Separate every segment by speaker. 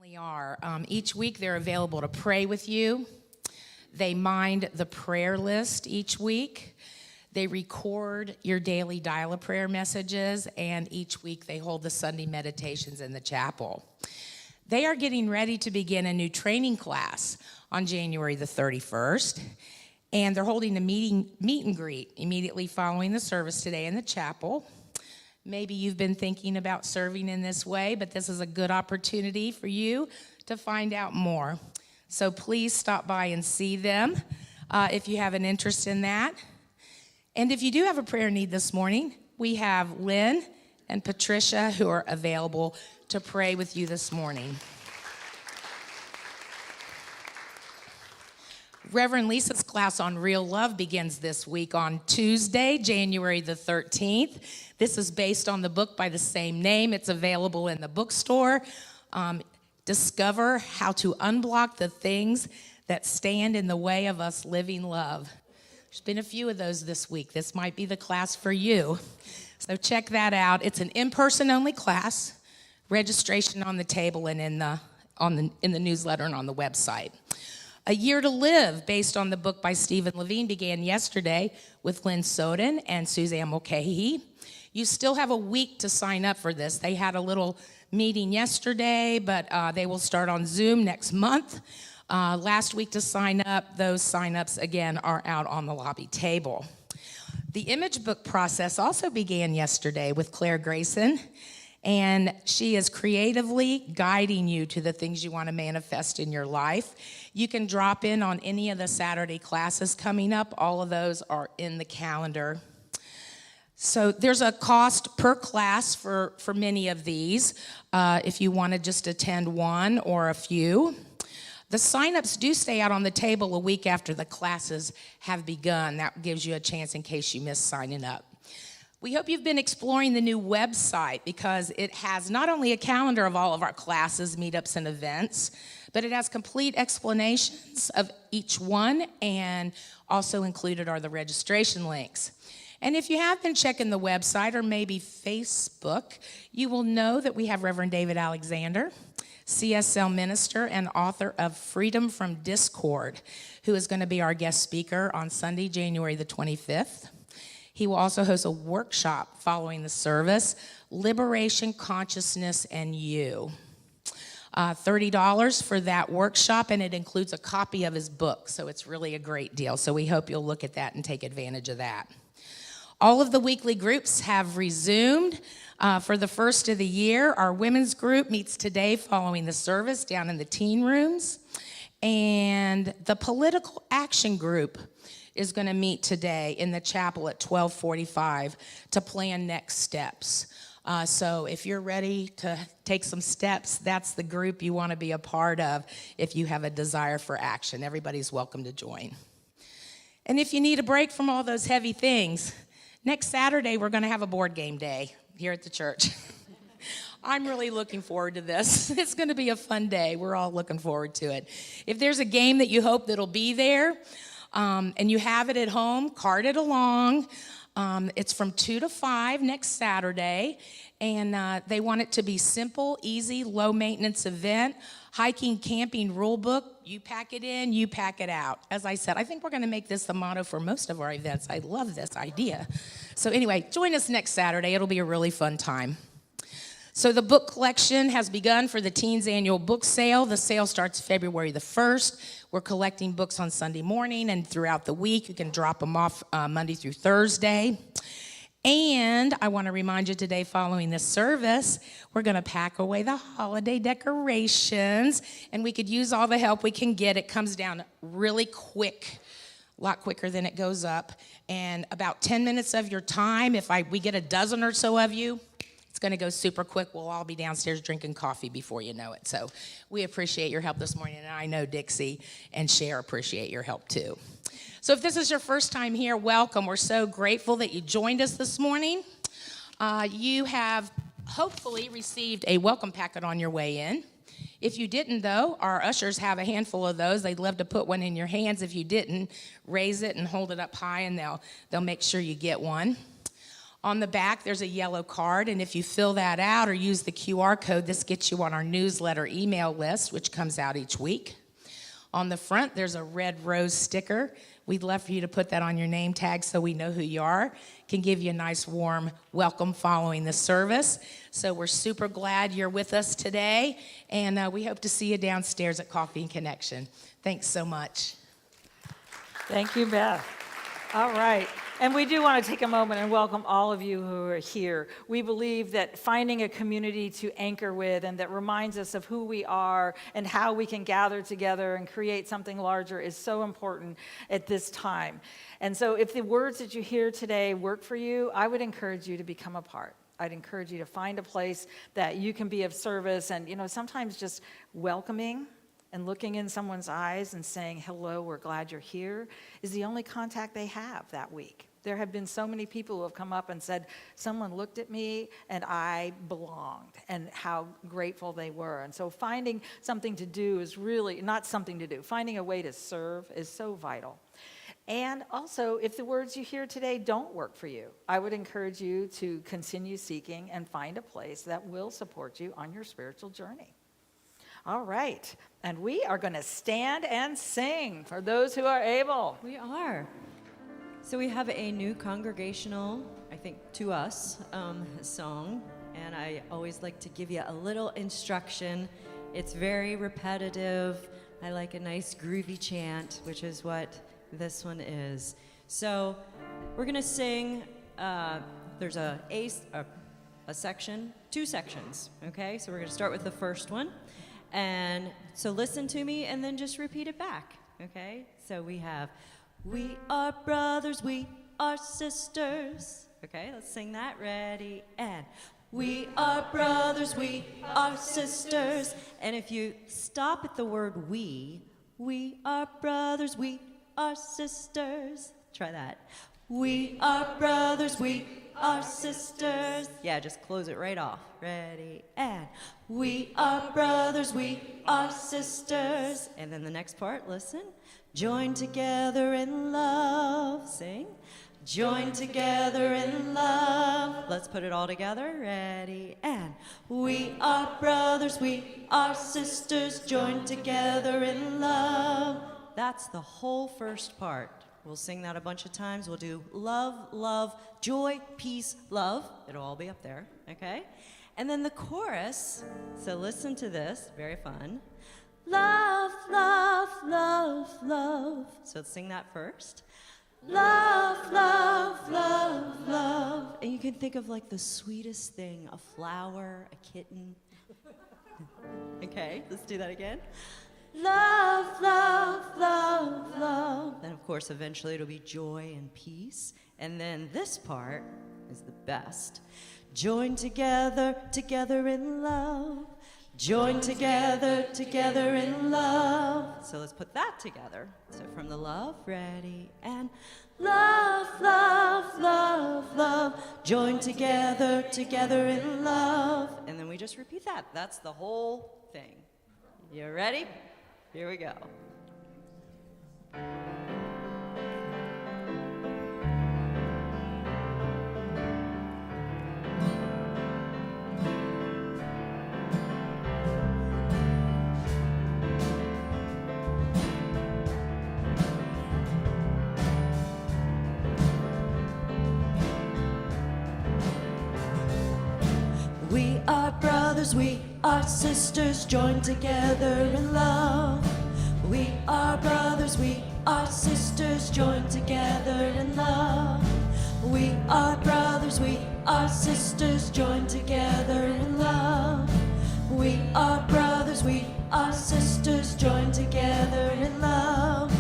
Speaker 1: They are. Each week they're available to pray with you. They mind the prayer list each week. They record your daily dial-a-prayer messages, and each week they hold the Sunday meditations in the chapel. They are getting ready to begin a new training class on January the 31st, and they're holding a meet and greet immediately following the service today in the chapel. Maybe you've been thinking about serving in this way, but this is a good opportunity for you to find out more. So please stop by and see them if you have an interest in that. And if you do have a prayer need this morning, we have Lynn and Patricia who are available to pray with you this morning. Reverend Lisa's class on Real Love begins this week on Tuesday, January the 13th. This is based on the book by the same name. It's available in the bookstore. Discover how to unblock the things that stand in the way of us living love. There's been a few of those this week. This might be the class for you. So check that out. It's an in-person only class. Registration on the table and in the newsletter and on the website. A Year to Live, based on the book by Stephen Levine, began yesterday with Lynn Soden and Suzanne Mulcahy. You still have a week to sign up for this. They had a little meeting yesterday, but they will start on Zoom next month. Last week to sign up, those sign-ups, again, are out on the lobby table. The image book process also began yesterday with Claire Grayson, and she is creatively guiding you to the things you want to manifest in your life. You can drop in on any of the Saturday classes coming up. All of those are in the calendar. So there's a cost per class for many of these if you want to just attend one or a few. The sign-ups do stay out on the table a week after the classes have begun. That gives you a chance in case you miss signing up. We hope you've been exploring the new website because it has not only a calendar of all of our classes, meetups, and events, but it has complete explanations of each one, and also included are the registration links. And if you have been checking the website or maybe Facebook, you will know that we have Reverend David Alexander, CSL minister and author of Freedom from Discord, who is going to be our guest speaker on Sunday, January the 25th. He will also host a workshop following the service, Liberation, Consciousness, and You. $30 for that workshop, and it includes a copy of his book, so it's really a great deal. So we hope you'll look at that and take advantage of that. All of the weekly groups have resumed for the first of the year. Our women's group meets today following the service down in the teen rooms. And the political action group is going to meet today in the chapel at 12:45 to plan next steps. So if you're ready to take some steps, that's the group you want to be a part of if you have a desire for action. Everybody's welcome to join. And if you need a break from all those heavy things, next Saturday we're going to have a board game day here at the church. I'm really looking forward to this. It's going to be a fun day. We're all looking forward to it. If there's a game that you hope that'll be there, and you have it at home, cart it along. It's from 2 to 5 next Saturday, and they want it to be simple, easy, low-maintenance event. Hiking, camping rule book, you pack it in, you pack it out. As I said, I think we're going to make this the motto for most of our events. I love this idea. So anyway, join us next Saturday. It'll be a really fun time. So the book collection has begun for the Teens Annual Book Sale. The sale starts February the 1st. We're collecting books on Sunday morning and throughout the week. You can drop them off Monday through Thursday. And I want to remind you today, following this service, we're going to pack away the holiday decorations, and we could use all the help we can get. It comes down really quick, a lot quicker than it goes up. And about 10 minutes of your time, if we get a dozen or so of you, it's going to go super quick. We'll all be downstairs drinking coffee before you know it. So we appreciate your help this morning, and I know Dixie and Cher appreciate your help too. So if this is your first time here, welcome. We're so grateful that you joined us this morning. You have hopefully received a welcome packet on your way in. If you didn't, though, our ushers have a handful of those. They'd love to put one in your hands. If you didn't, raise it and hold it up high, and they'll make sure you get one. On the back, there's a yellow card, and if you fill that out or use the QR code, this gets you on our newsletter email list, which comes out each week. On the front, there's a red rose sticker. We'd love for you to put that on your name tag so we know who you are. Can give you a nice warm welcome following the service. So we're super glad you're with us today, and we hope to see you downstairs at Coffee and Connection. Thanks so much.
Speaker 2: Thank you, Beth. All right. And we do want to take a moment and welcome all of you who are here. We believe that finding a community to anchor with and that reminds us of who we are and how we can gather together and create something larger is so important at this time. And so if the words that you hear today work for you, I would encourage you to become a part. I'd encourage you to find a place that you can be of service and, sometimes just welcoming and looking in someone's eyes and saying, hello, we're glad you're here, is the only contact they have that week. There have been so many people who have come up and said, someone looked at me and I belonged, and how grateful they were. And so finding something to do is really, not something to do, finding a way to serve is so vital. And also, if the words you hear today don't work for you, I would encourage you to continue seeking and find a place that will support you on your spiritual journey. All right, and we are going to stand and sing for those who are able.
Speaker 3: We are. So we have a new congregational, I think to us, song, and I always like to give you a little instruction. It's very repetitive. I like a nice groovy chant, which is what this one is. So we're going to sing, there's a section, 2 sections, okay? So we're going to start with the first one. And so listen to me and then just repeat it back, okay? So we have, we are brothers, we are sisters. Okay, let's sing that. Ready? And we are brothers, we are sisters. And if you stop at the word we are brothers, we are sisters. Try that. We are brothers, we are sisters. Yeah, just close it right off. Ready? And we are brothers, we are sisters. And then the next part, listen. Join together in love. Sing. Join together in love. Let's put it all together. Ready? And we are brothers, we are sisters. Join together in love. That's the whole first part. We'll sing that a bunch of times. We'll do love, love, joy, peace, love. It'll all be up there, okay? And then the chorus, so listen to this, very fun. Love, love, love, love. So let's sing that first. Love, love, love, love. And you can think of like the sweetest thing, a flower, a kitten. Okay, let's do that again. Love, love, love, love. Then, of course, eventually it'll be joy and peace. And then this part is the best. Join together, together in love. Join together, together in love. So let's put that together. So from the love, ready, and love, love, love, love. Join together, together in love. And then we just repeat that. That's the whole thing. You ready? Here we go. We are brothers, we are sisters, joined together in love. We are brothers, we are sisters, joined together in love. We are brothers, we are sisters, joined together in love. We are brothers, we are sisters, joined together in love.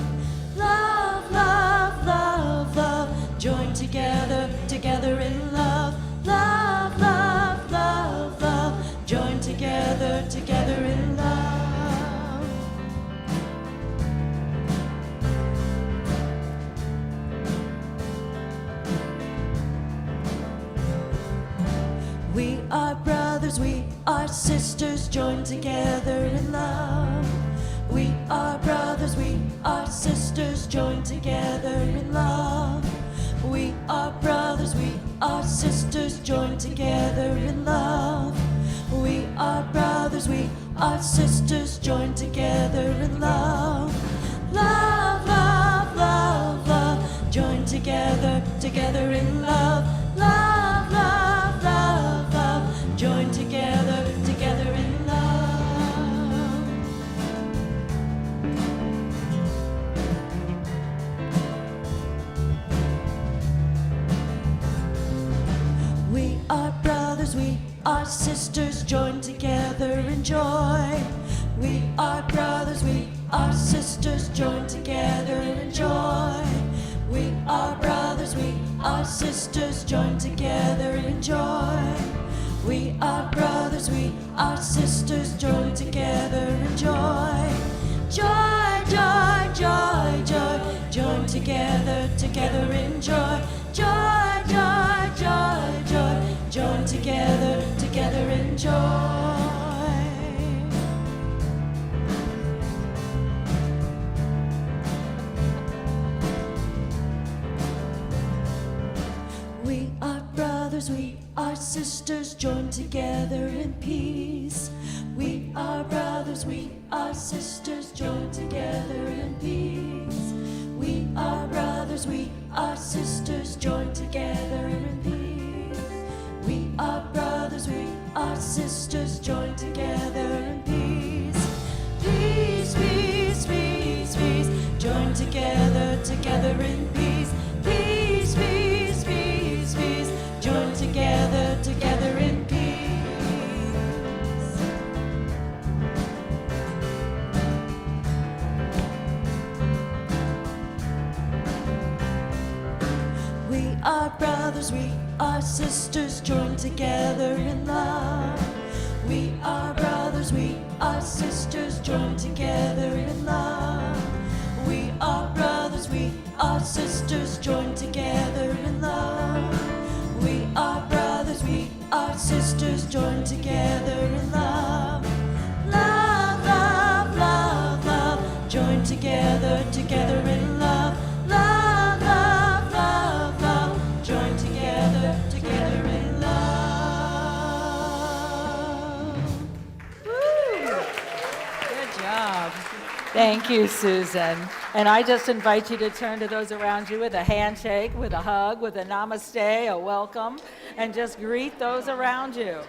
Speaker 3: Love, love, love, love, joined together, together in love. Love, love, love, love, joined together, together in love. We are brothers, we are sisters, joined together in love. We are brothers, we are sisters, joined together in love. We are brothers, we are sisters. join together in love. We are brothers, we are sisters, join together in love. Love, love, love, love, join together, together in love. Love, love, love, love, join together, together in love. We are brothers, we are sisters, join together in joy. We are brothers, we are sisters, join together in joy. We are brothers, we are sisters, join together in joy. We are brothers, we are sisters, join together in joy. Joy, joy, joy, joy, join together, together in joy. Joy, joy, joy, joy, join together, together in joy. We are brothers, we are sisters, join together in peace. We are brothers, we are sisters, join together in peace. We are brothers, we are sisters, join together in peace. We are brothers, we are sisters, join together in peace. Peace, peace, peace, peace, join together, together in peace. Peace, peace, peace, peace, join together, together in peace. We are brothers, we are sisters, join together in love. We are brothers, we are sisters, join together in love. We are brothers, we are sisters, join together in love. We are brothers, we are sisters, join together in love. Love, love, love, love, join together, together in love. Love, love, love, love, join together, together in love.
Speaker 2: Good job. Thank you, Susan. And I just invite you to turn to those around you with a handshake, with a hug, with a namaste, a welcome, and just greet those around you.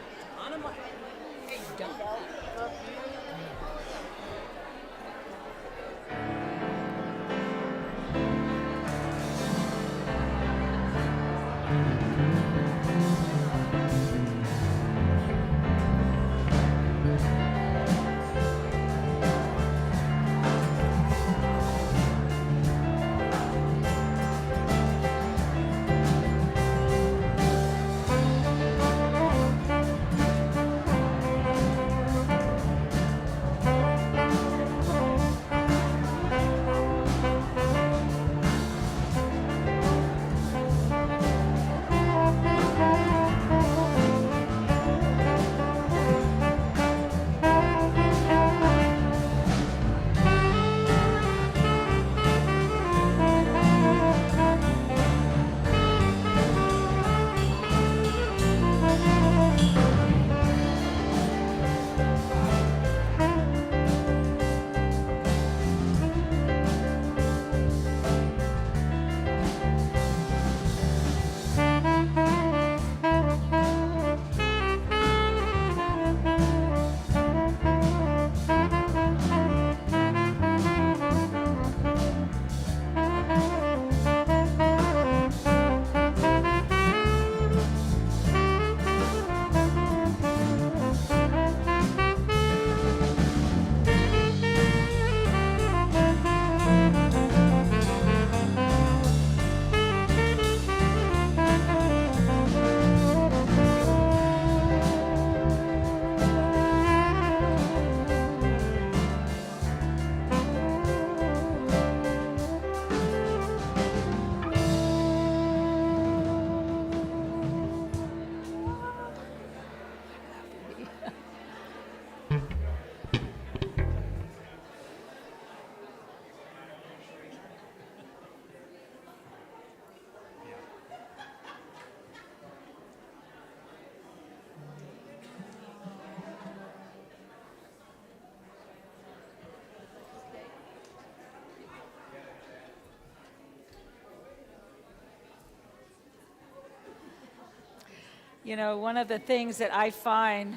Speaker 2: You know, one of the things that I find,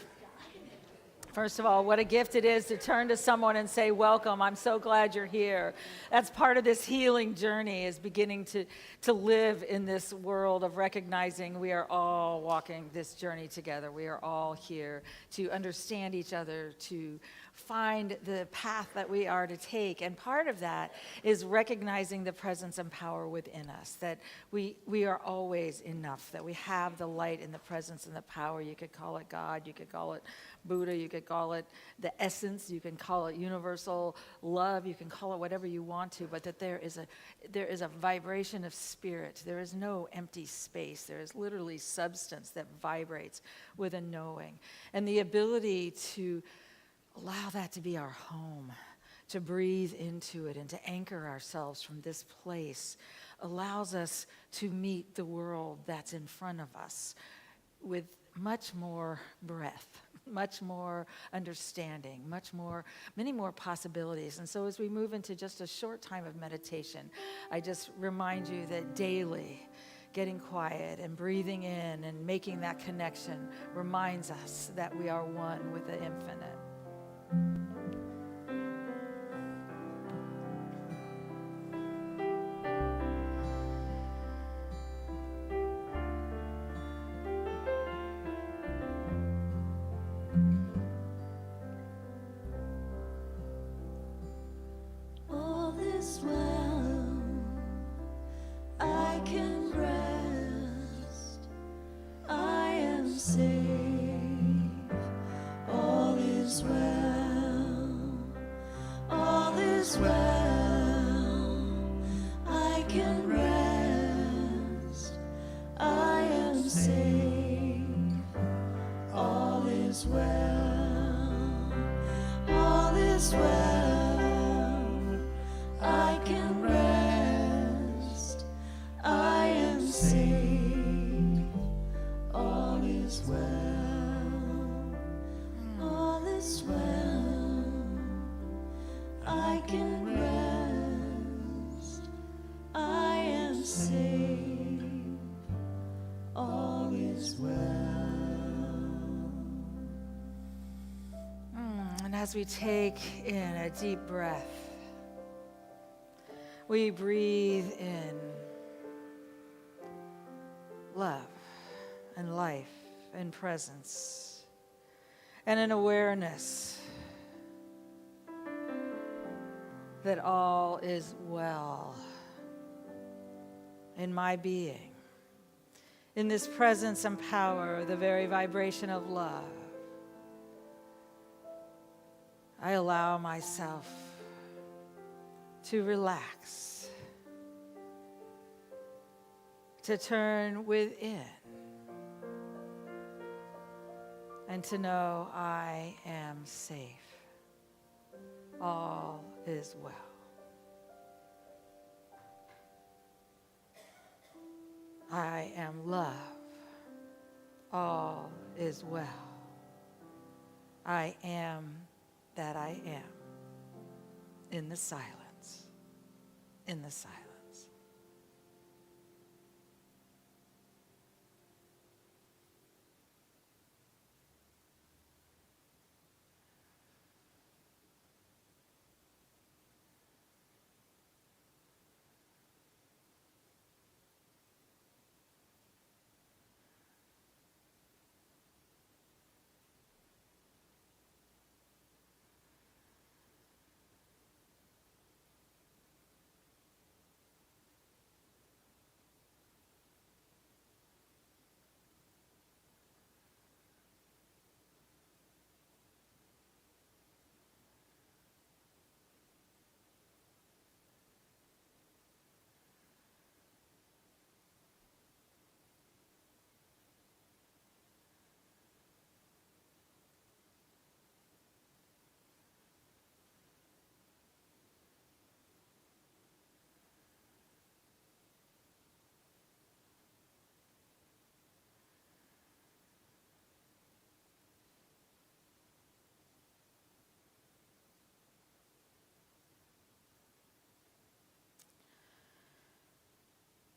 Speaker 2: first of all, what a gift it is to turn to someone and say, welcome, I'm so glad you're here. That's part of this healing journey, is beginning to live in this world of recognizing we are all walking this journey together. We are all here to understand each other, to find the path that we are to take. And part of that is recognizing the presence and power within us, that we are always enough, that we have the light and the presence and the power. You could call it God, you could call it Buddha, you could call it the essence, you can call it universal love, you can call it whatever you want to, but that there is a vibration of spirit. There is no empty space. There is literally substance that vibrates with a knowing. And the ability to allow that to be our home, to breathe into it and to anchor ourselves from this place allows us to meet the world that's in front of us with much more breath, much more understanding, many more possibilities. And so as we move into just a short time of meditation, I just remind you that daily getting quiet and breathing in and making that connection reminds us that we are one with the infinite.
Speaker 4: All is well, I can rest, I am safe. All is well, all is well, I can rest, I am safe. All is well, all is well, I can rest, I am safe. All is well, all is well, I can rest, I am safe. All is well.
Speaker 2: And as we take in a deep breath, we breathe in love and life and presence and an awareness that all is well in my being, in this presence and power, the very vibration of love. I allow myself to relax, to turn within, and to know I am safe. All is well. I am love. All is well. I am that I am in the silence, in the silence.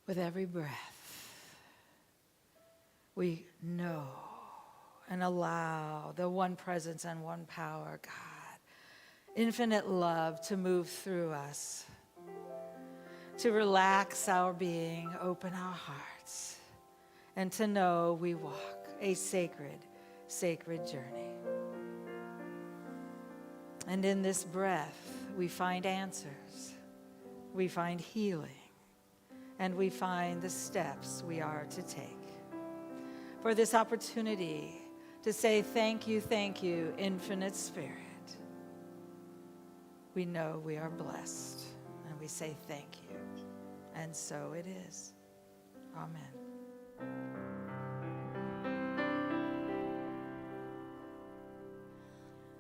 Speaker 2: With every breath, we know and allow the one presence and one power, God, infinite love to move through us, to relax our being, open our hearts, and to know we walk a sacred, sacred journey. And in this breath, we find answers, we find healing, and we find the steps we are to take. For this opportunity to say thank you, Infinite Spirit. We know we are blessed, and we say thank you. And so it is. Amen.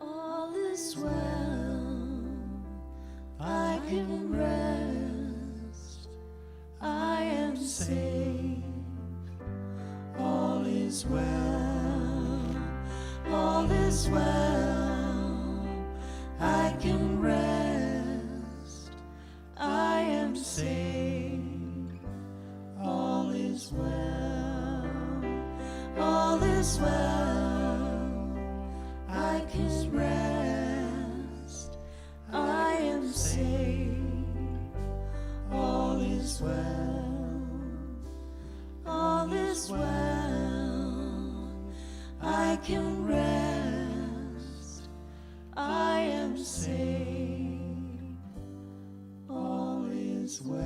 Speaker 4: All is well, I can rest, I am safe. All is well, all is well, I can rest, I am safe. All is well, all is well, I can rest, I am safe. All is well, all is well, I can rest, I am safe. All is well.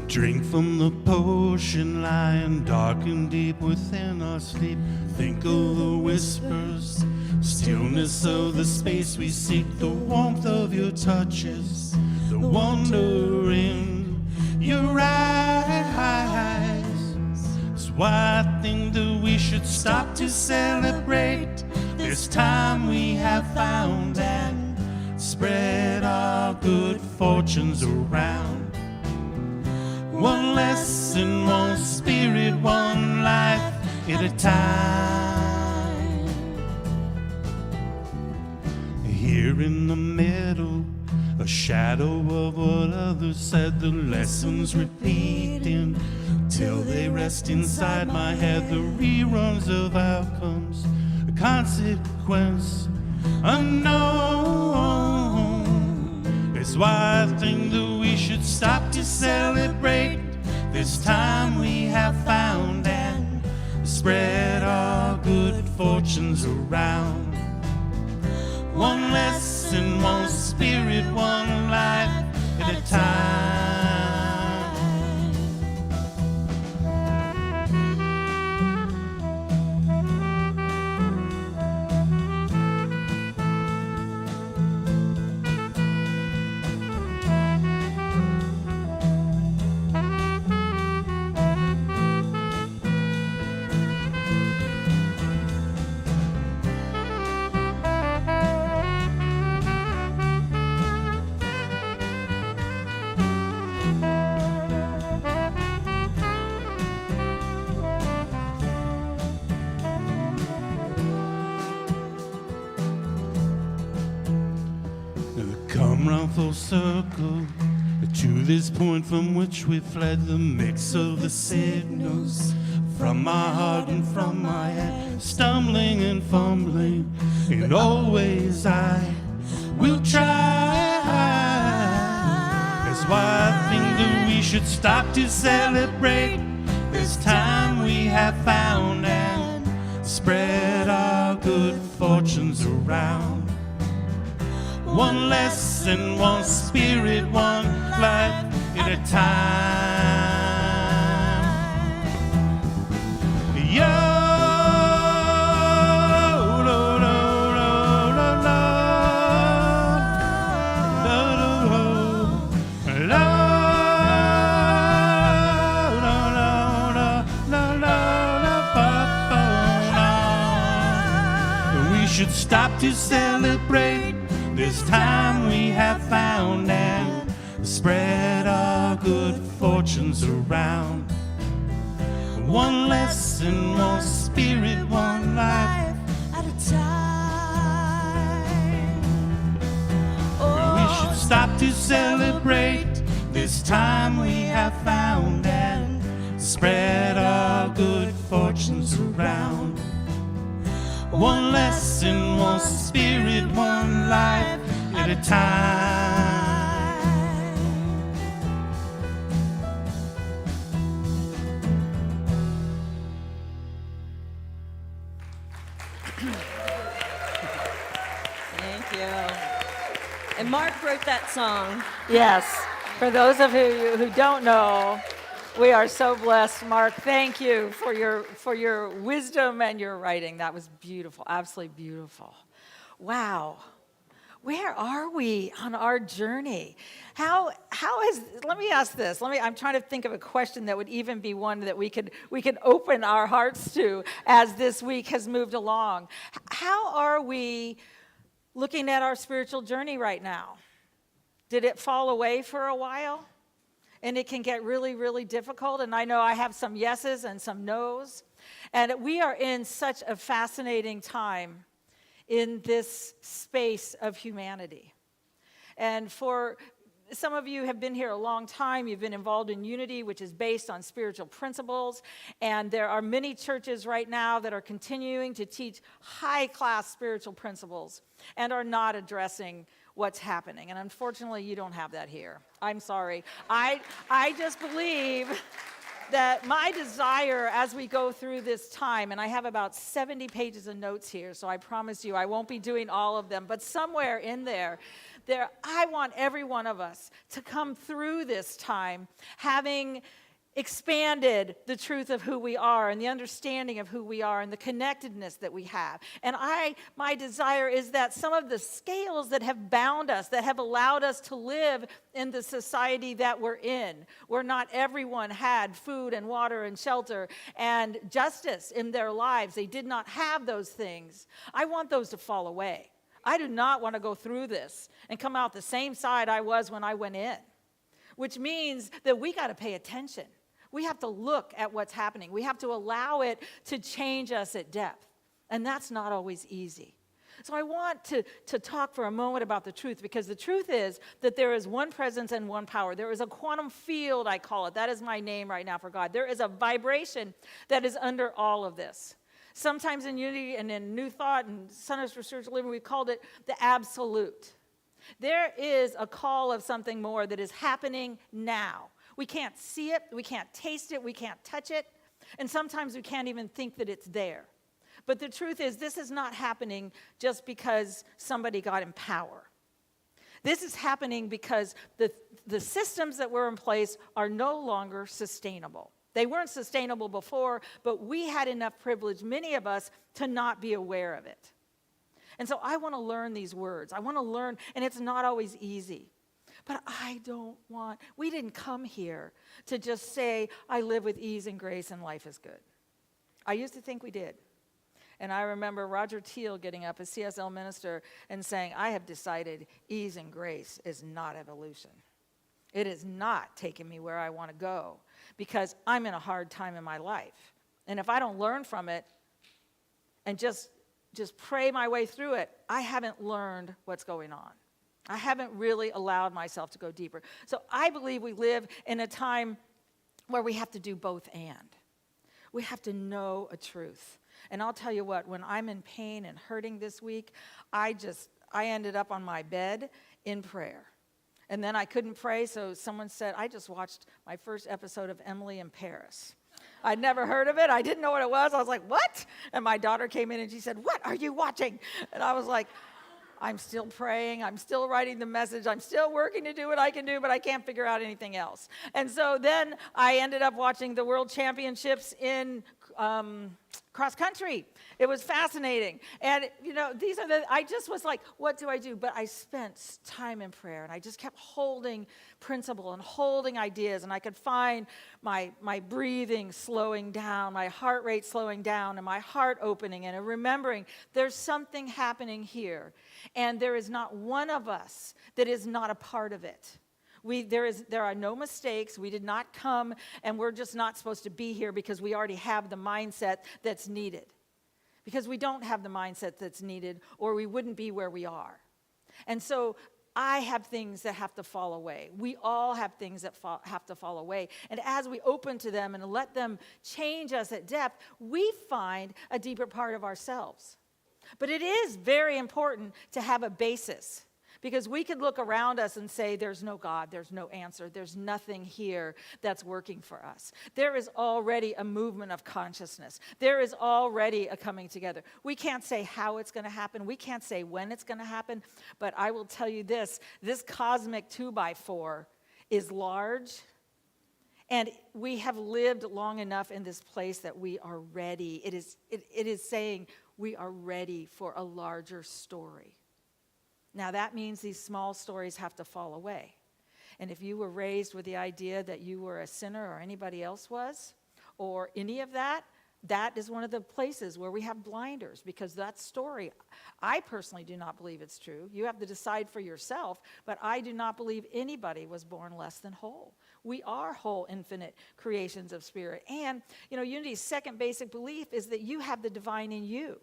Speaker 5: Drink from the potion lying dark and deep within our sleep. Think of the whispers, stillness of the space we seek, the warmth of your touches, the wonder in your eyes. That's why I think that we should stop to celebrate this time we have found and spread our good fortunes around. One lesson, one spirit, one life at a time. Here in the middle, a shadow of what others said, the lessons repeating till they rest inside my head. The reruns of outcomes, a consequence unknown. That's why I think that we should stop to celebrate this time we have found and spread our good fortunes around. One lesson, one spirit, one life at a time. Come round full circle to this point from which we fled. The mix of the signals from my heart and from my head, stumbling and fumbling, and always I will try. That's why I think that should stop to celebrate this time we have found and spread our good fortunes around. One lesson, one spirit, one life at a time. Yo, lo, lo, lo, lo, lo, lo, lo, lo, lo, lo, lo, lo, ba, ba, we should stop to celebrate this time we have found and spread our good fortunes around. One lesson, one spirit, one life
Speaker 4: at a time.
Speaker 5: We should stop to celebrate this time we have found and spread our good fortunes around. One lesson, one spirit, one life at a time.
Speaker 3: Thank you. And Mark wrote that song.
Speaker 2: Yes. For those of you who don't know, we are so blessed. Mark, thank you for your wisdom and your writing. That was beautiful, absolutely beautiful. Wow. Where are we on our journey? How is, let me ask this. I'm trying to think of a question that would even be one that we could open our hearts to as this week has moved along. How are we looking at our spiritual journey right now? Did it fall away for a while? And it can get really, really difficult. And I know I have some yeses and some nos. And we are in such a fascinating time in this space of humanity. And for some of you have been here a long time. You've been involved in Unity, which is based on spiritual principles. And there are many churches right now that are continuing to teach high-class spiritual principles and are not addressing what's happening. And unfortunately, you don't have that here. I'm sorry. I just believe that my desire as we go through this time, and I have about 70 pages of notes here, so I promise you I won't be doing all of them, but somewhere in there, I want every one of us to come through this time having expanded the truth of who we are and the understanding of who we are and the connectedness that we have. And my desire is that some of the scales that have bound us, that have allowed us to live in the society that we're in, where not everyone had food and water and shelter and justice in their lives, they did not have those things. I want those to fall away. I do not want to go through this and come out the same side I was when I went in, which means that we got to pay attention. We have to look at what's happening. We have to allow it to change us at depth. And that's not always easy. So I want to talk for a moment about the truth, because the truth is that there is one presence and one power. There is a quantum field, I call it. That is my name right now for God. There is a vibration that is under all of this. Sometimes in Unity and in New Thought and Centers for Spiritual Living, we called it the absolute. There is a call of something more that is happening now. We can't see it, we can't taste it, we can't touch it, and sometimes we can't even think that it's there. But the truth is, this is not happening just because somebody got in power. This is happening because the systems that were in place are no longer sustainable. They weren't sustainable before, but we had enough privilege, many of us, to not be aware of it. And so I want to learn these words. I want to learn, and it's not always easy. But we didn't come here to just say, I live with ease and grace and life is good. I used to think we did. And I remember Roger Teal getting up as CSL minister and saying, I have decided ease and grace is not evolution. It is not taking me where I want to go because I'm in a hard time in my life. And if I don't learn from it and just pray my way through it, I haven't learned what's going on. I haven't really allowed myself to go deeper. So I believe we live in a time where we have to do both and. We have to know a truth. And I'll tell you what, when I'm in pain and hurting this week, I ended up on my bed in prayer. And then I couldn't pray, so someone said, I just watched my first episode of Emily in Paris. I'd never heard of it. I didn't know what it was. I was like, what? And my daughter came in and she said, what are you watching? And I was like, I'm still praying. I'm still writing the message. I'm still working to do what I can do, but I can't figure out anything else. And so then I ended up watching the World Championships in cross country. It was fascinating. And, I just was like, what do I do? But I spent time in prayer, and I just kept holding principle and holding ideas, and I could find my breathing slowing down, my heart rate slowing down, and my heart opening, and remembering there's something happening here, and there is not one of us that is not a part of it. There are no mistakes. We did not come, and we're just not supposed to be here because we already have the mindset that's needed. Because we don't have the mindset that's needed, or we wouldn't be where we are. And so I have things that have to fall away. We all have things that have to fall away. And as we open to them and let them change us at depth, we find a deeper part of ourselves. But it is very important to have a basis. Because we could look around us and say, there's no God, there's no answer, there's nothing here that's working for us. There is already a movement of consciousness. There is already a coming together. We can't say how it's going to happen. We can't say when it's going to happen. But I will tell you this cosmic 2x4 is large. And we have lived long enough in this place that we are ready. It is saying we are ready for a larger story. Now, that means these small stories have to fall away. And if you were raised with the idea that you were a sinner or anybody else was, or any of that, that is one of the places where we have blinders, because that story, I personally do not believe it's true. You have to decide for yourself, but I do not believe anybody was born less than whole. We are whole, infinite creations of spirit. And, Unity's second basic belief is that you have the divine in you.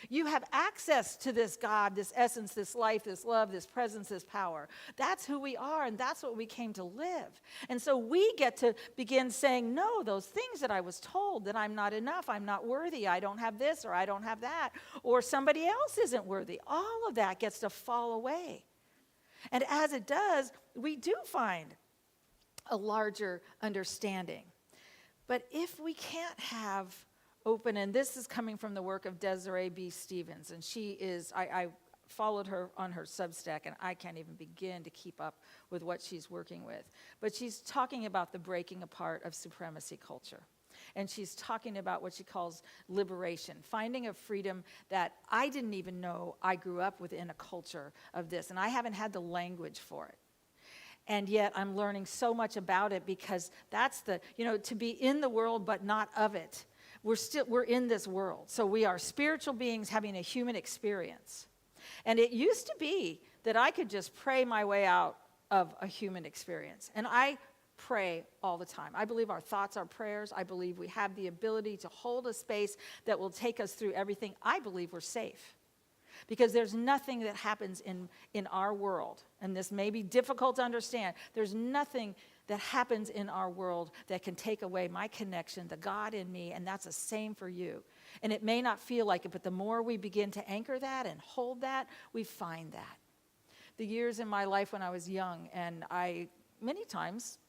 Speaker 2: You have access to this God, this essence, this life, this love, this presence, this power. That's who we are, and that's what we came to live. And so we get to begin saying, no, those things that I was told, that I'm not enough, I'm not worthy, I don't have this, or I don't have that, or somebody else isn't worthy. All of that gets to fall away. And as it does, we do find a larger understanding. But if we can't have open, and this is coming from the work of Desiree B. Stevens, and she is, I followed her on her Substack, and I can't even begin to keep up with what she's working with. But she's talking about the breaking apart of supremacy culture. And she's talking about what she calls liberation, finding a freedom that I didn't even know I grew up within a culture of this, and I haven't had the language for it. And yet I'm learning so much about it, because that's to be in the world but not of it. We're in this world. So we are spiritual beings having a human experience. And it used to be that I could just pray my way out of a human experience. And I pray all the time. I believe our thoughts are prayers. I believe we have the ability to hold a space that will take us through everything. I believe we're safe. Because there's nothing that happens in our world, and this may be difficult to understand, there's nothing that happens in our world that can take away my connection, the God in me, and that's the same for you. And it may not feel like it, but the more we begin to anchor that and hold that, we find that. The years in my life when I was young, and I many times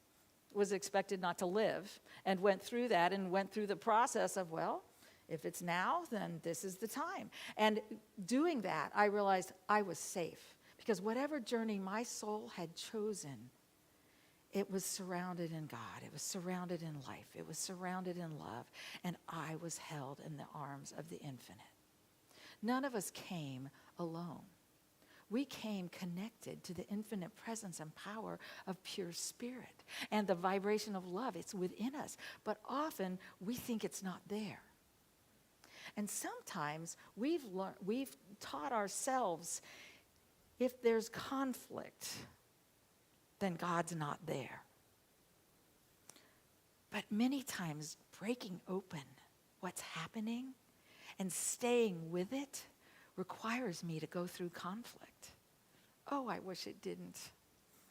Speaker 2: was expected not to live, and went through that and went through the process of, well, if it's now, then this is the time. And doing that, I realized I was safe, because whatever journey my soul had chosen, it was surrounded in God. It was surrounded in life. It was surrounded in love. And I was held in the arms of the infinite. None of us came alone. We came connected to the infinite presence and power of pure spirit and the vibration of love. It's within us. But often we think it's not there. And sometimes we've taught ourselves, if there's conflict, then God's not there. But many times breaking open what's happening and staying with it requires me to go through conflict. Oh, I wish it didn't.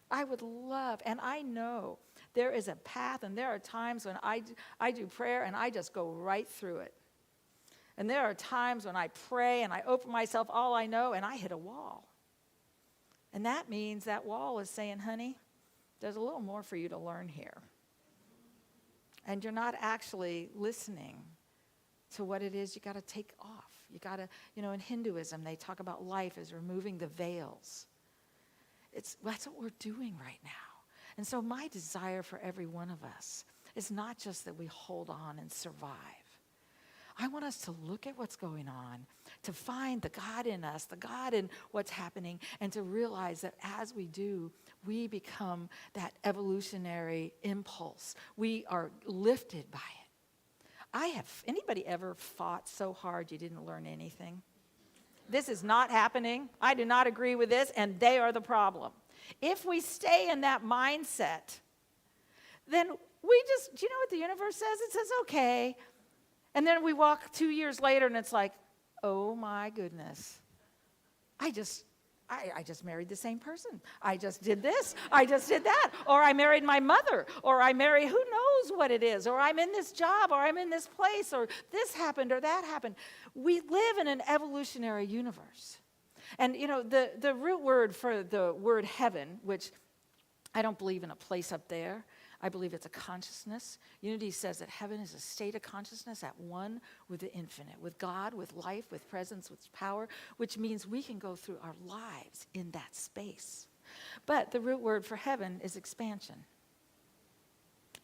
Speaker 2: I would love, and I know there is a path, and there are times when I do prayer and I just go right through it. And there are times when I pray and I open myself all I know and I hit a wall. And that means that wall is saying, honey, there's a little more for you to learn here. And you're not actually listening to what it is you got to take off. You got to, in Hinduism, they talk about life as removing the veils. That's what we're doing right now. And so my desire for every one of us is not just that we hold on and survive. I want us to look at what's going on, to find the God in us, the God in what's happening, and to realize that as we do, we become that evolutionary impulse. We are lifted by it. Anybody ever fought so hard you didn't learn anything? This is not happening. I do not agree with this, and they are the problem. If we stay in that mindset, then we just, do you know what the universe says? It says, okay. And then we walk 2 years later and it's like, oh my goodness. I just married the same person. I just did this. I just did that. Or I married my mother. Or I married who knows what it is. Or I'm in this job. Or I'm in this place. Or this happened or that happened. We live in an evolutionary universe. And the root word for the word heaven, which I don't believe in a place up there. I believe it's a consciousness. Unity says that heaven is a state of consciousness at one with the infinite, with God, with life, with presence, with power, which means we can go through our lives in that space. But the root word for heaven is expansion.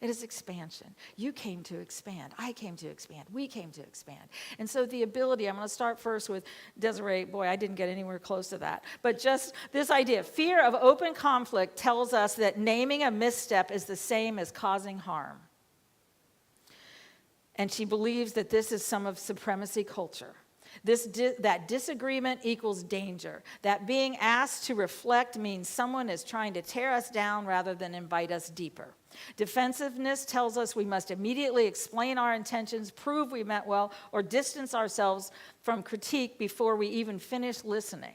Speaker 2: It is expansion. You came to expand. I came to expand. We came to expand. And so the ability, I'm going to start first with Desiree. Boy, I didn't get anywhere close to that. But just this idea, fear of open conflict tells us that naming a misstep is the same as causing harm. And she believes that this is some of supremacy culture. That disagreement equals danger. That being asked to reflect means someone is trying to tear us down rather than invite us deeper. Defensiveness tells us we must immediately explain our intentions, prove we meant well, or distance ourselves from critique before we even finish listening.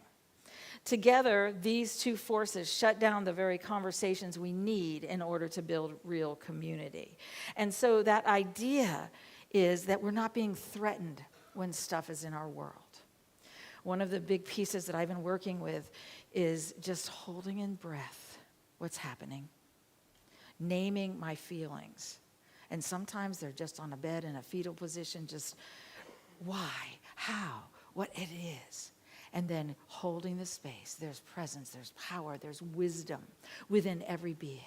Speaker 2: Together, these two forces shut down the very conversations we need in order to build real community. And so that idea is that we're not being threatened when stuff is in our world. One of the big pieces that I've been working with is just holding in breath what's happening, naming my feelings. And sometimes they're just on a bed in a fetal position, just why, how, what it is. And then holding the space. There's presence, there's power, there's wisdom within every being.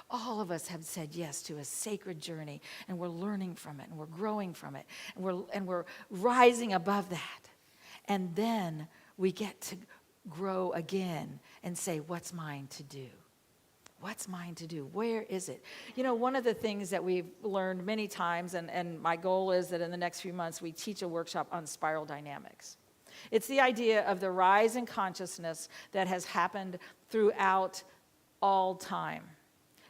Speaker 2: All of us have said yes to a sacred journey, and we're learning from it, and we're growing from it, and we're rising above that. And then we get to grow again and say, what's mine to do? What's mine to do? Where is it? One of the things that we've learned many times, and my goal is that in the next few months we teach a workshop on spiral dynamics. It's the idea of the rise in consciousness that has happened throughout all time.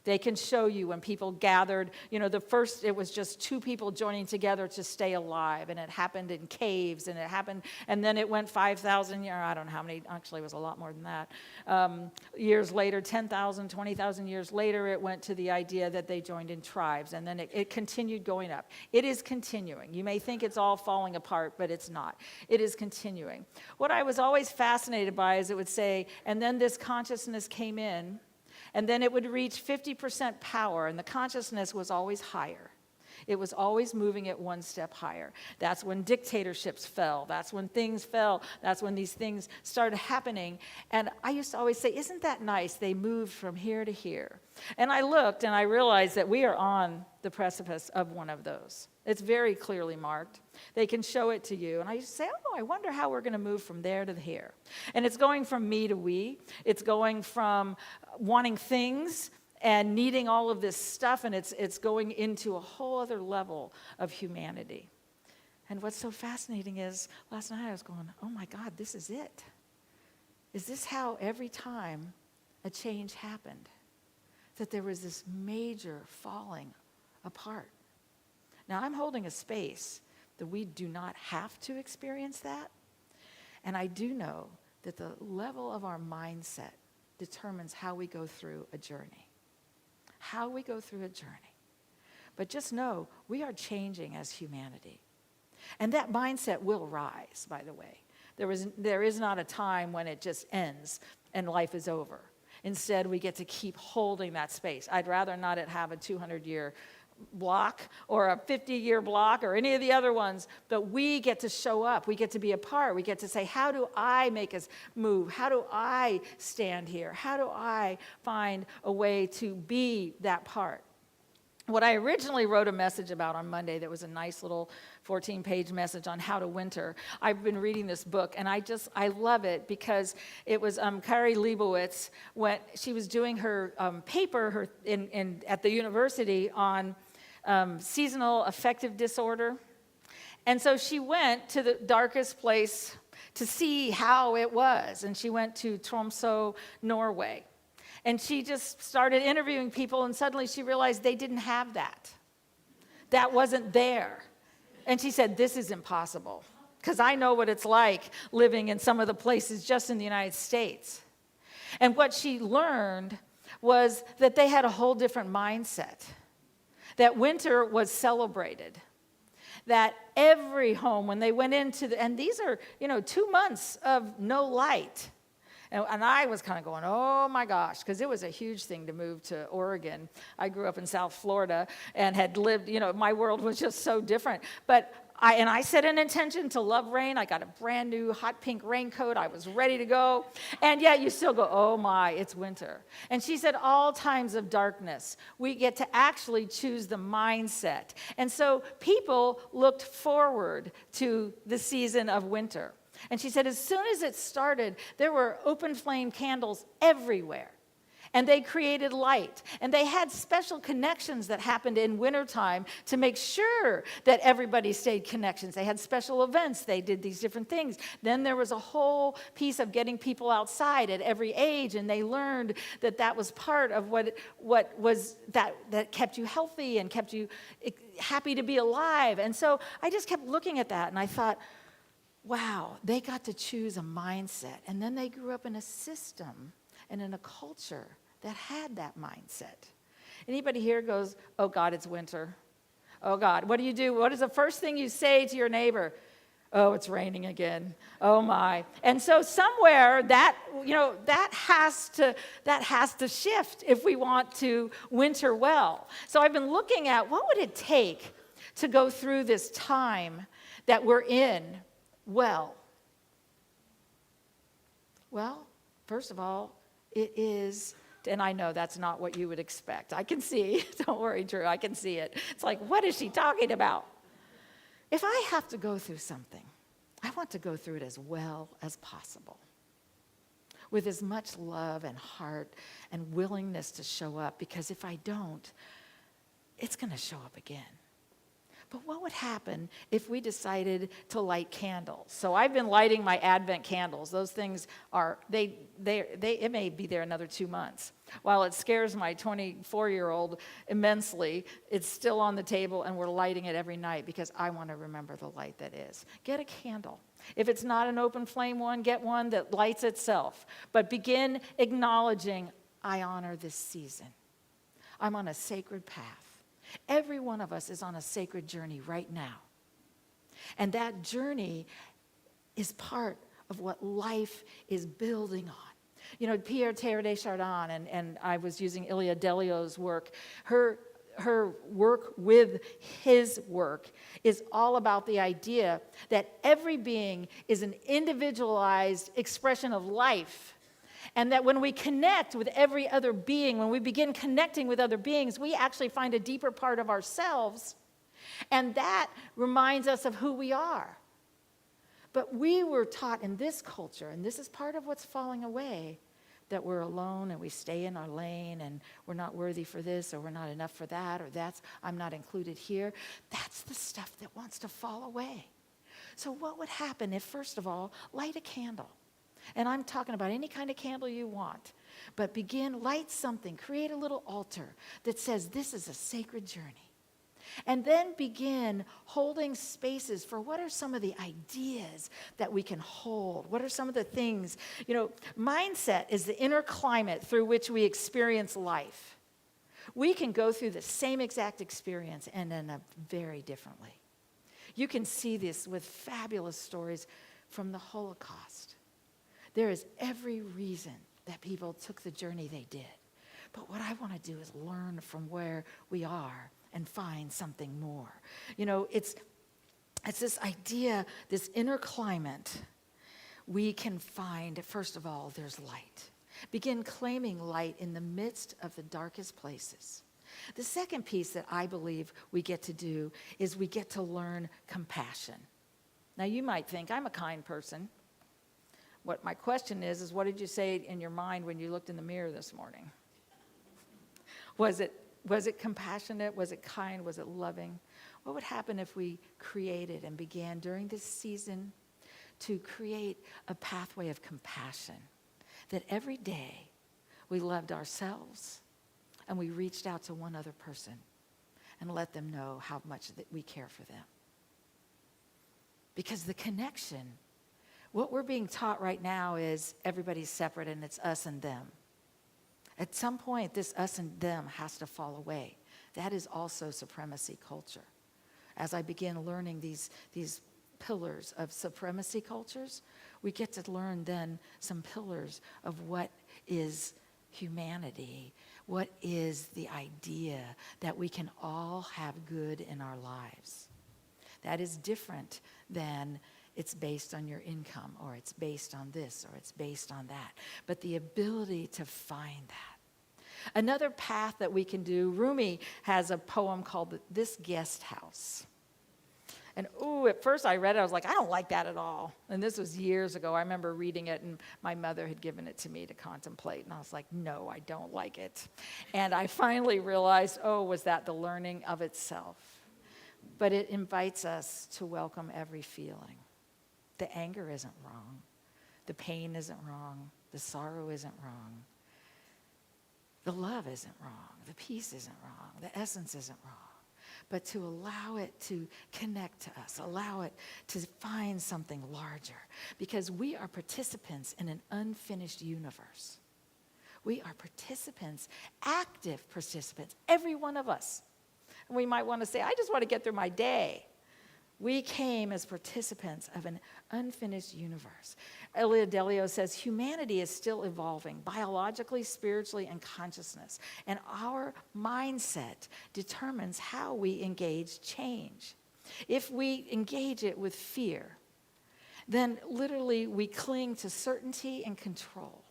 Speaker 2: They can show you when people gathered, it was just two people joining together to stay alive, and it happened in caves, and then it went 5,000 years, I don't know how many, actually it was a lot more than that. Years later, 10,000, 20,000 years later, it went to the idea that they joined in tribes, and then it continued going up. It is continuing. You may think it's all falling apart, but it's not. It is continuing. What I was always fascinated by is it would say, and then this consciousness came in, and then it would reach 50% power, and the consciousness was always higher. It was always moving it one step higher. That's when dictatorships fell. That's when things fell. That's when these things started happening. And I used to always say, isn't that nice? They moved from here to here. And I looked, and I realized that we are on the precipice of one of those. It's very clearly marked. They can show it to you. And I used to say, I wonder how we're going to move from there to here. And it's going from me to we. It's going from wanting things and needing all of this stuff, and it's going into a whole other level of humanity. And what's so fascinating is, last night I was going, oh my God, this is it. Is this how every time a change happened? That there was this major falling apart. Now I'm holding a space that we do not have to experience that. And I do know that the level of our mindset determines how we go through a journey. How we go through a journey. But just know, we are changing as humanity. And that mindset will rise, by the way. There is not a time when it just ends and life is over. Instead, we get to keep holding that space. I'd rather not it have a 200-year block or a 50-year block or any of the other ones, but we get to show up. We get to be a part. We get to say, how do I make us move? How do I stand here? How do I find a way to be that part? What I originally wrote a message about on Monday that was a nice little 14-page message on how to winter. I've been reading this book, and I love it because it was Kari Leibowitz when she was doing her paper at the university on seasonal affective disorder. And so she went to the darkest place to see how it was, and she went to Tromsø, Norway. And she just started interviewing people, and suddenly she realized they didn't have that. That wasn't there. And she said, this is impossible, because I know what it's like living in some of the places just in the United States. And what she learned was that they had a whole different mindset, that winter was celebrated, that every home, when they went into and these are, 2 months of no light. And I was kind of going, oh my gosh, because it was a huge thing to move to Oregon. I grew up in South Florida and had lived, my world was just so different. But I set an intention to love rain. I got a brand new hot pink raincoat. I was ready to go. And yet you still go, oh my, it's winter. And she said, all times of darkness, we get to actually choose the mindset. And so people looked forward to the season of winter. And she said, as soon as it started, there were open flame candles everywhere. And they created light. And they had special connections that happened in wintertime to make sure that everybody stayed connections. They had special events. They did these different things. Then there was a whole piece of getting people outside at every age. And they learned that that was part of what was that kept you healthy and kept you happy to be alive. And so I just kept looking at that. And I thought, wow, they got to choose a mindset. And then they grew up in a system and in a culture that had that mindset. Anybody here goes, oh God, it's winter. Oh God, what do you do? What is the first thing you say to your neighbor? Oh, it's raining again. Oh my. And so somewhere that has to shift if we want to winter well. So I've been looking at what would it take to go through this time that we're in well. Well, first of all, it is, and I know that's not what you would expect. I can see, don't worry, Drew, I can see it. It's like, what is she talking about? If I have to go through something, I want to go through it as well as possible, with as much love and heart and willingness to show up, because if I don't, it's going to show up again. But what would happen if we decided to light candles? So I've been lighting my Advent candles. Those things are, it may be there another 2 months. While it scares my 24-year-old immensely, it's still on the table, and we're lighting it every night because I want to remember the light that is. Get a candle. If it's not an open flame one, get one that lights itself. But begin acknowledging, I honor this season. I'm on a sacred path. Every one of us is on a sacred journey right now. And that journey is part of what life is building on. Pierre Teilhard de Chardin, and I was using Ilia Delio's work. Her work with his work is all about the idea that every being is an individualized expression of life. And that when we connect with every other being, when we begin connecting with other beings, we actually find a deeper part of ourselves. And that reminds us of who we are. But we were taught in this culture, and this is part of what's falling away, that we're alone and we stay in our lane and we're not worthy for this, or we're not enough for that, or I'm not included here. That's the stuff that wants to fall away. So what would happen if, first of all, light a candle? And I'm talking about any kind of candle you want. But light something, create a little altar that says this is a sacred journey. And then begin holding spaces for what are some of the ideas that we can hold? What are some of the things? Mindset is the inner climate through which we experience life. We can go through the same exact experience and in a very different way. You can see this with fabulous stories from the Holocaust. There is every reason that people took the journey they did. But what I want to do is learn from where we are and find something more. You know, it's this idea, this inner climate. We can find, first of all, there's light. Begin claiming light in the midst of the darkest places. The second piece that I believe we get to do is we get to learn compassion. Now, you might think, I'm a kind person. What my question is what did you say in your mind when you looked in the mirror this morning? Was it compassionate? Was it kind? Was it loving? What would happen if we created and began during this season to create a pathway of compassion, that every day we loved ourselves and we reached out to one other person and let them know how much that we care for them? Because the connection, what we're being taught right now is everybody's separate and it's us and them. At some point, this us and them has to fall away. That is also supremacy culture. As I begin learning these pillars of supremacy cultures, we get to learn then some pillars of what is humanity, what is the idea that we can all have good in our lives. That is different than it's based on your income, or it's based on this, or it's based on that. But the ability to find that. Another path that we can do, Rumi has a poem called This Guest House. And at first I read it, I was like, I don't like that at all. And this was years ago. I remember reading it, and my mother had given it to me to contemplate. And I was like, no, I don't like it. And I finally realized, was that the learning of itself? But it invites us to welcome every feeling. The anger isn't wrong. The pain isn't wrong. The sorrow isn't wrong. The love isn't wrong. The peace isn't wrong. The essence isn't wrong. But to allow it to connect to us, allow it to find something larger, because we are participants in an unfinished universe. We are participants, active participants, every one of us. And we might want to say, I just want to get through my day. We came as participants of an unfinished universe. Elia Delio says, humanity is still evolving biologically, spiritually, and consciousness. And our mindset determines how we engage change. If we engage it with fear, then literally we cling to certainty and control.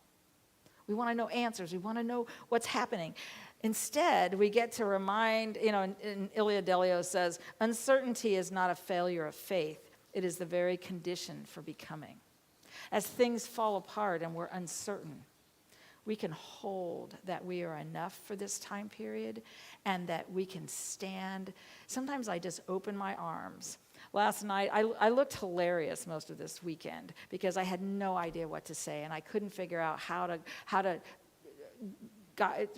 Speaker 2: We want to know answers. We want to know what's happening. Instead, we get to remind, and Elia Delio says, uncertainty is not a failure of faith. It is the very condition for becoming. As things fall apart and we're uncertain, we can hold that we are enough for this time period and that we can stand. Sometimes I just open my arms. Last night, I looked hilarious most of this weekend because I had no idea what to say, and I couldn't figure out how to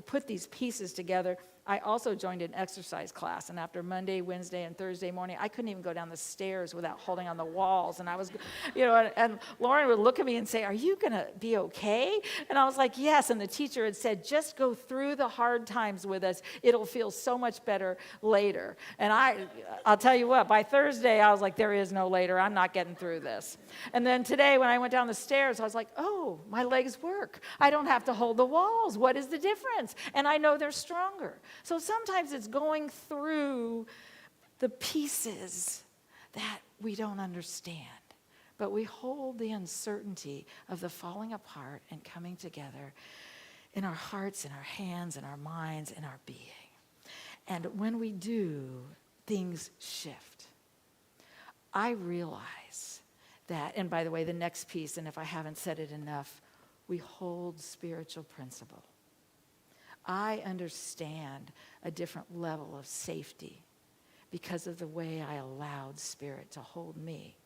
Speaker 2: put these pieces together. I also joined an exercise class, and after Monday, Wednesday, and Thursday morning, I couldn't even go down the stairs without holding on the walls. And I was, and Lauren would look at me and say, are you going to be okay? And I was like, yes. And the teacher had said, just go through the hard times with us. It'll feel so much better later. And I'll tell you what, by Thursday, I was like, there is no later. I'm not getting through this. And then today, when I went down the stairs, I was like, oh, my legs work. I don't have to hold the walls. What is the difference? And I know they're stronger. So sometimes it's going through the pieces that we don't understand, but we hold the uncertainty of the falling apart and coming together in our hearts, in our hands, in our minds, in our being. And when we do, things shift. I realize that, and by the way, the next piece, and if I haven't said it enough, we hold spiritual principle. I understand a different level of safety because of the way I allowed Spirit to hold me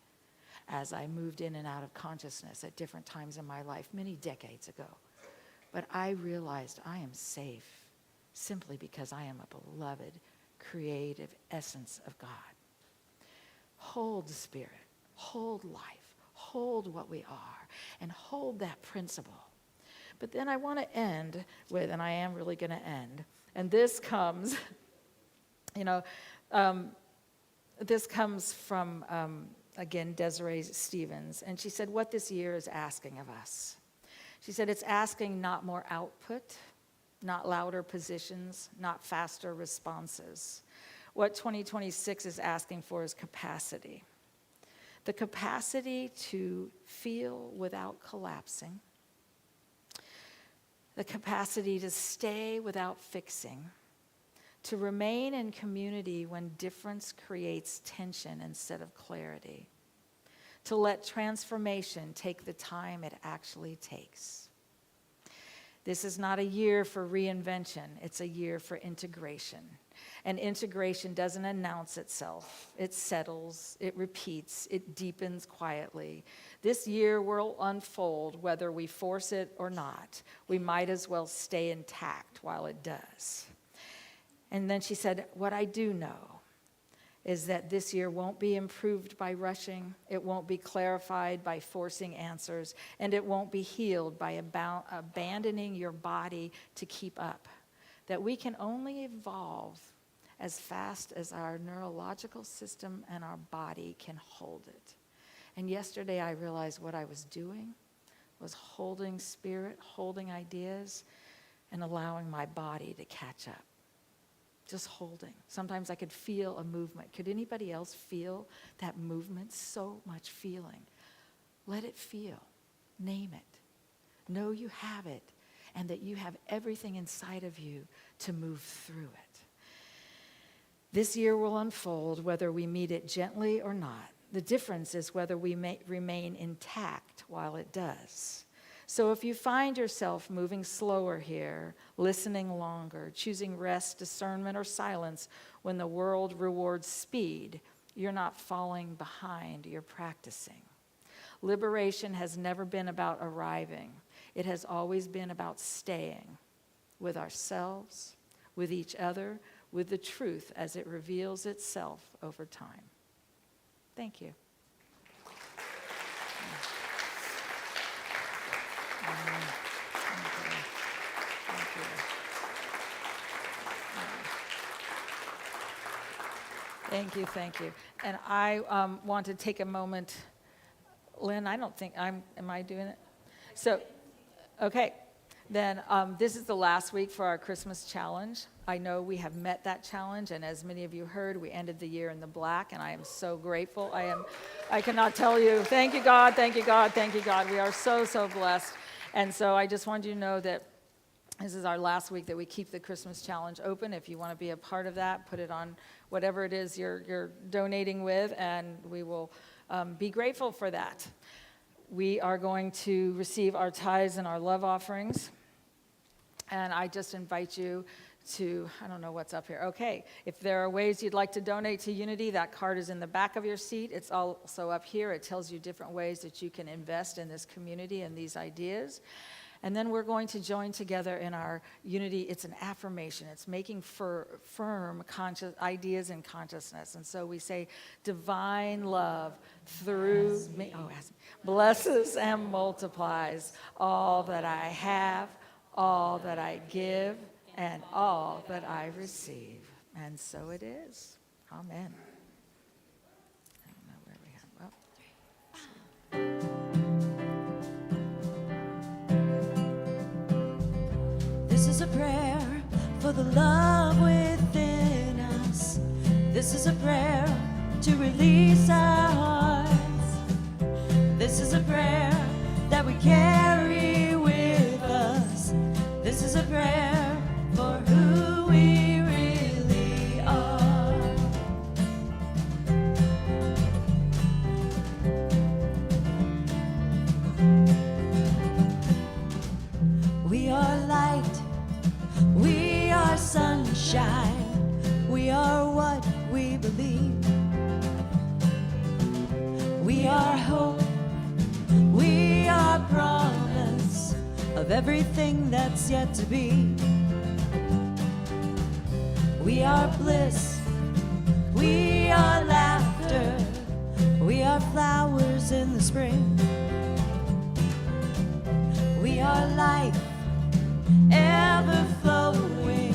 Speaker 2: as I moved in and out of consciousness at different times in my life many decades ago. But I realized I am safe simply because I am a beloved, creative essence of God. Hold Spirit, hold life, hold what we are, and hold that principle. But then I want to end with, and I am really going to end, and this comes, this comes from again, Desiree Stevens, and she said what this year is asking of us. She said it's asking not more output, not louder positions, not faster responses. What 2026 is asking for is capacity. The capacity to feel without collapsing, the capacity to stay without fixing, to remain in community when difference creates tension instead of clarity, to let transformation take the time it actually takes. This is not a year for reinvention, it's a year for integration. And integration doesn't announce itself. It settles, it repeats, it deepens quietly. This year will unfold whether we force it or not. We might as well stay intact while it does. And then she said, what I do know is that this year won't be improved by rushing, it won't be clarified by forcing answers, and it won't be healed by abandoning your body to keep up. That we can only evolve as fast as our neurological system and our body can hold it. And yesterday I realized what I was doing was holding spirit, holding ideas, and allowing my body to catch up. Just holding. Sometimes I could feel a movement. Could anybody else feel that movement? So much feeling. Let it feel. Name it. Know you have it, and that you have everything inside of you to move through it. This year will unfold whether we meet it gently or not. The difference is whether we may remain intact while it does. So if you find yourself moving slower here, listening longer, choosing rest, discernment, or silence when the world rewards speed, you're not falling behind, you're practicing. Liberation has never been about arriving. It has always been about staying with ourselves, with each other, with the truth as it reveals itself over time. Thank you. Thank you. And I want to take a moment. Lynn, I don't think am I doing it? So, okay. Then this is the last week for our Christmas challenge. I know we have met that challenge, and as many of you heard, we ended the year in the black, and I am so grateful. I cannot tell you. Thank you, God. Thank you, God. Thank you, God. We are so, so blessed. And so I just wanted you to know that this is our last week that we keep the Christmas challenge open. If you want to be a part of that, put it on whatever it is you're donating with, and we will be grateful for that. We are going to receive our tithes and our love offerings. And I just invite you to, I don't know what's up here. Okay, if there are ways you'd like to donate to Unity, that card is in the back of your seat. It's also up here. It tells you different ways that you can invest in this community and these ideas. And then we're going to join together in our Unity. It's an affirmation. It's making firm conscious ideas and consciousness. And so we say, divine love through me, blesses and multiplies all that I have, all that I give, and all that I receive. And so it is. Amen. I don't know where we have.
Speaker 3: This is a prayer for the love within us. This is a prayer to release our hearts. This is a prayer that we carry with us. This is a prayer for who we really are. We are light, we are sunshine, we are what we believe. We are hope, we are promise of everything that's yet to be. We are bliss, we are laughter, we are flowers in the spring. We are life, ever flowing,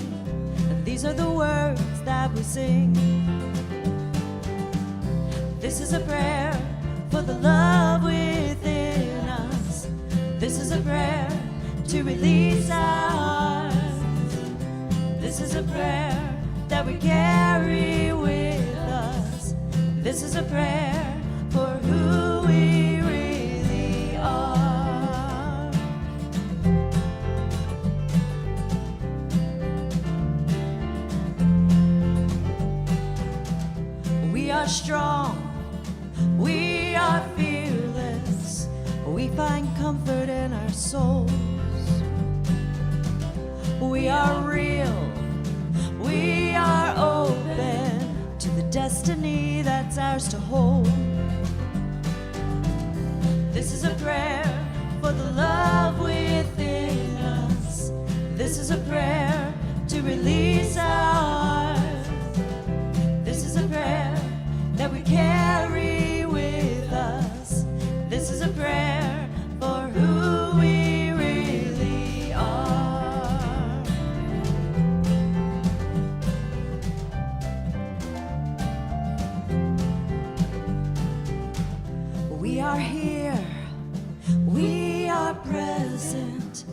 Speaker 3: and these are the words that we sing. This is a prayer for the love within us. This is a prayer to release our hearts. This is a prayer that we carry with us. This is a prayer for who we really are. We are strong, we are fearless, we find comfort in our souls. We are real, we are open to the destiny that's ours to hold. This is a prayer for the love within us. This is a prayer to release our hearts. This is a prayer that we carry with us. This is a prayer for who we really are. We are here, we are present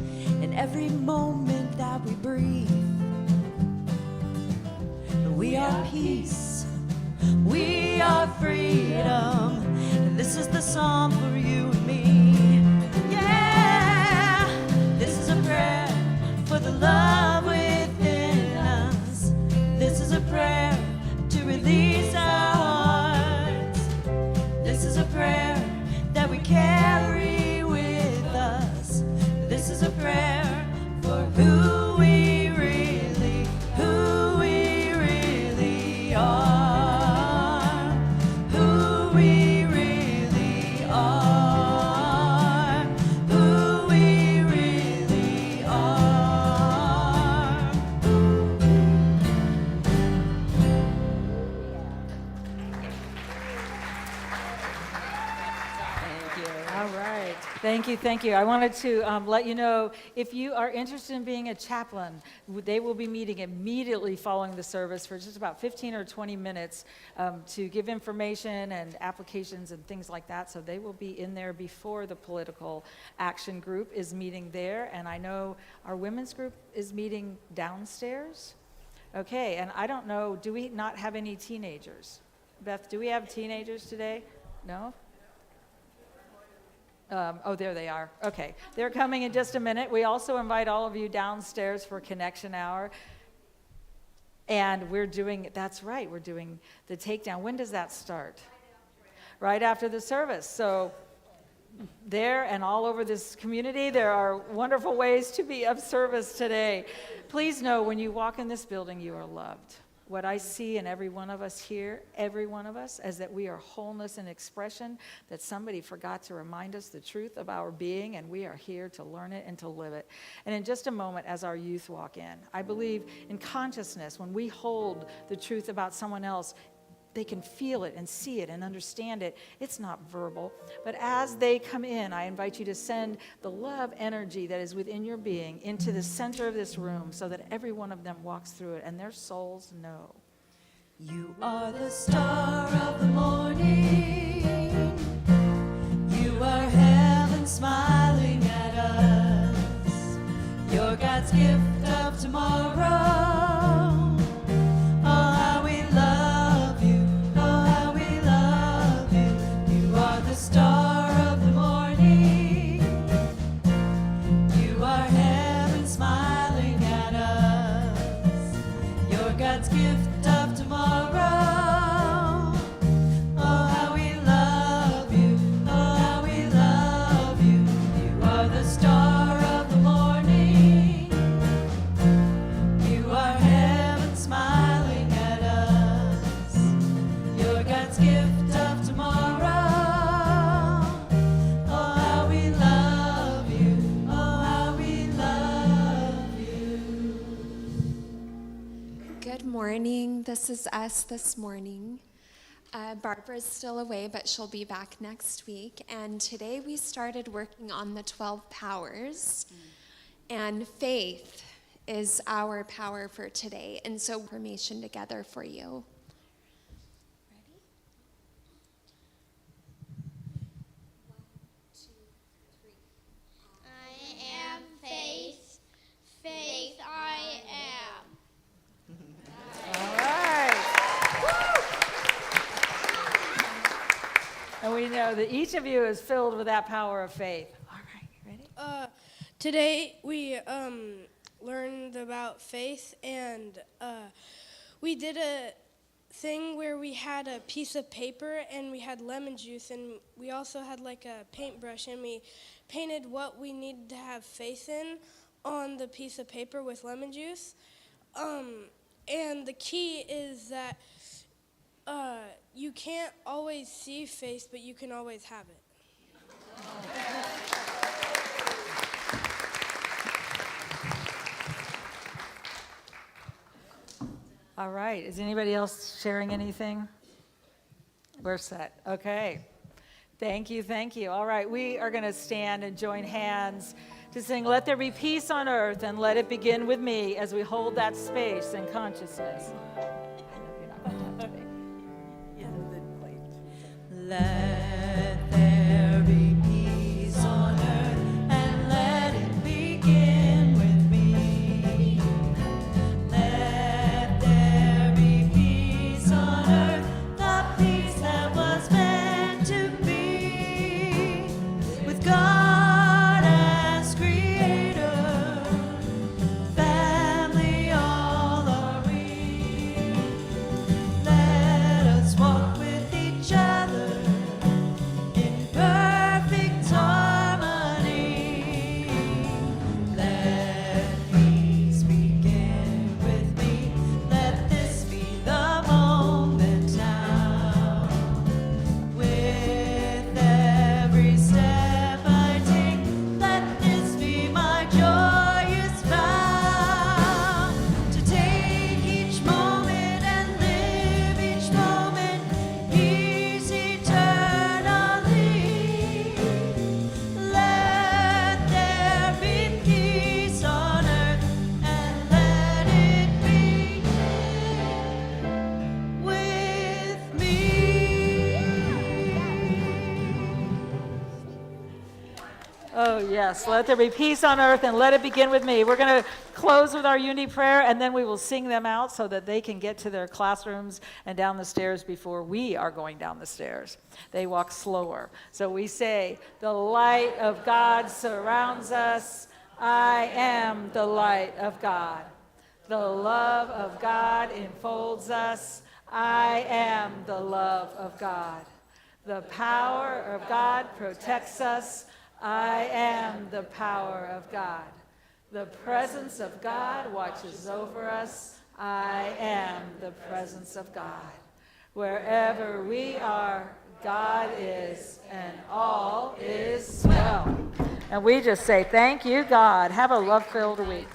Speaker 3: in every moment that we breathe. We are peace, we are freedom, and this is the song for you and me. Yeah, this is a prayer for the love within us. This is a prayer to release our hearts. This is a prayer that we carry with us. This is a prayer for who we really are. Who we really are. Who we really are.
Speaker 2: All right. Thank you. Thank you. I wanted to let you know, if you are interested in being a chaplain, they will be meeting immediately following the service for just about 15 or 20 minutes to give information and applications and things like that. So they will be in there before the political action group is meeting there. And I know our women's group is meeting downstairs. Okay. And I don't know, do we not have any teenagers? Beth, do we have teenagers today? No? Oh, there they are. Okay. They're coming in just a minute. We also invite all of you downstairs for Connection Hour. And we're doing, that's right, we're doing the takedown. When does that start? Right after the service. So there and all over this community, there are wonderful ways to be of service today. Please know when you walk in this building, you are loved. What I see in every one of us here, every one of us, is that we are wholeness and expression, that somebody forgot to remind us the truth of our being, and we are here to learn it and to live it. And in just a moment, as our youth walk in, I believe in consciousness, when we hold the truth about someone else, they can feel it and see it and understand it. It's not verbal. But as they come in, I invite you to send the love energy that is within your being into the center of this room so that every one of them walks through it and their souls know.
Speaker 3: You are the star of the morning. You are heaven smiling at us. You're God's gift of tomorrow. Oh, how we love you. Oh, how we love you. You are the star of the morning. You are heaven smiling at us. You're God's gift of tomorrow. Oh, how we love you. Oh, how we love you. You are the star of the morning. You are heaven smiling at us. You're God's gift of tomorrow. Oh, how we love you. Oh, how we love you.
Speaker 6: Good morning. This is us this morning. Barbara's still away, but she'll be back next week. And today we started working on the 12 powers. And faith is our power for today. And so information together for you. Ready?
Speaker 2: know that each of you is filled with that power of faith. All right, you ready?
Speaker 7: Today we learned about faith, and we did a thing where we had a piece of paper and we had lemon juice, and we also had like a paintbrush, and we painted what we needed to have faith in on the piece of paper with lemon juice. And the key is that you can't always see faith, but you can always have it.
Speaker 2: All right, is anybody else sharing anything? We're set, okay. Thank you, thank you. All right, we are gonna stand and join hands to sing Let There Be Peace on Earth and Let It Begin With Me as we hold that space and consciousness. I know you're not gonna have to be.
Speaker 3: Let there be peace on earth and let it begin with me. Let there be peace on earth, the peace that was meant to be. With God as creator, family all are we. Let us walk with each other in perfect harmony. Let peace begin with me. Let this be the moment now. With every step I take, let this be my joyous vow. To take each moment and live each moment, peace eternally. Let there be peace on earth and let it begin with me.
Speaker 2: Oh, yes. Let there be peace on earth and let it begin with me. We're going to close with our unity prayer, and then we will sing them out so that they can get to their classrooms and down the stairs before we are going down the stairs. They walk slower. So we say, the light of God surrounds us. I am the light of God. The love of God enfolds us. I am the love of God. The power of God protects us. I am the power of God. The presence of God watches over us. I am the presence of God. Wherever we are, God is, and all is well. And we just say, thank you, God. Have a love-filled week.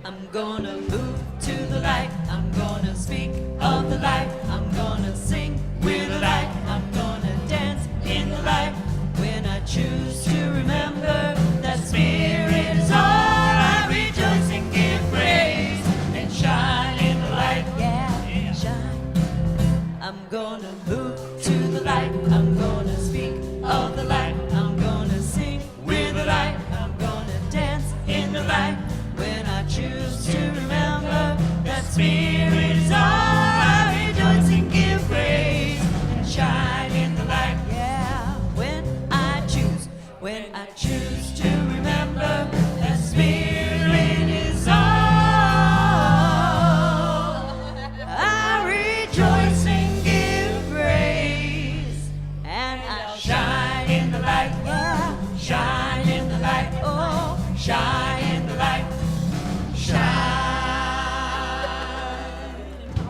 Speaker 3: I'm gonna move to the light. I'm gonna speak of the light. I'm gonna sing with the light. I'm gonna dance in the light. When I choose to remember that Spirit is all, I rejoice and give praise and shine in the light. Yeah, shine. I'm gonna move to the light. I'm gonna speak of the light. I'm gonna sing with the light. I'm gonna dance in the light. When I choose to remember that Spirit is all, I rejoice and give praise and shine in the light. Yeah, when I choose to remember that Spirit is all, I rejoice and give praise and I shine in the light.